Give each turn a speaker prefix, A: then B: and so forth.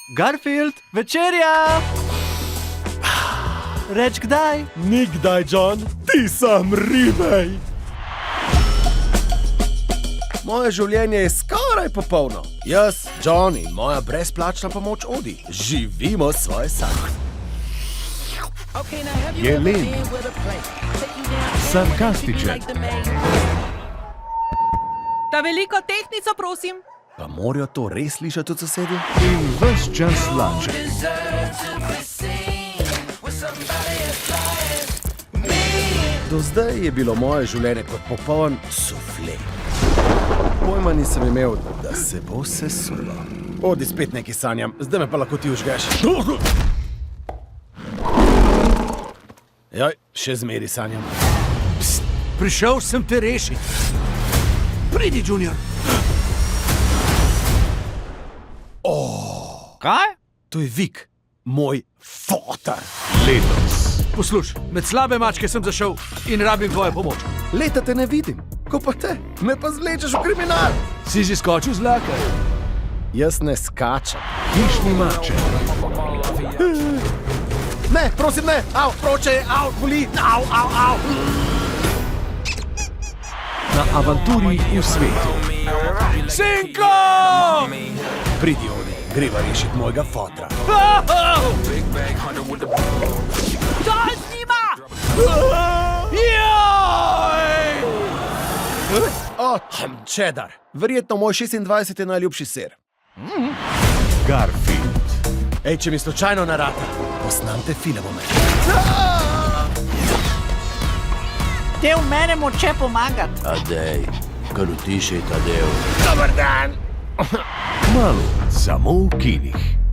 A: Garfield, večerja! Reč kdaj?
B: Nikdaj, John, ti sam ribej. Moje življenje je skoraj popolno. Jaz, John in moja brezplačna pomoč Odi živimo svoje sanje.
C: Jelen, sarkastičen,
D: Ta veliko tehtnico, prosim.
B: Pa morajo to res slišati od sosedje?
C: in ves čas lačen.
B: Do zdaj je bilo moje življenje kot popoln sufle. Pojma nisem imel, da se bo sesulo. Odi, spet nekaj sanjam, zdaj me pa lahko ti užgeš. Joj, še zmeri sanjam.
A: Prišel sem te rešiti. Pridi, Junior. Kaj?
B: To je Vik, moj fotar.
C: Letos.
A: Poslušaj, med slabe mačke sem zašel in rabim tvojo pomoč.
B: Leta te ne vidim, ko pa te, me pa zvlečeš v kriminal.
A: Si že skočil z vlaka?
B: Jaz ne skačem.
C: Hišni maček.
B: Ne, prosim, ne, au, proče, au, boli, au.
C: Na avanturi v svetu.
A: Sinko!
B: Pridi, Odi, greva rešiti mojega fotra.
D: Dol z njima!
B: O, čedar, verjetno moj 26. najljubši sir.
C: Garfield.
B: Ej, če mi slučajno narata, posnam te filmome.
D: Te v mene moče pomagati.
E: Tadej, kar utišaj, Tadej.
B: Dobar dan!
C: Kmalu samo v kinih.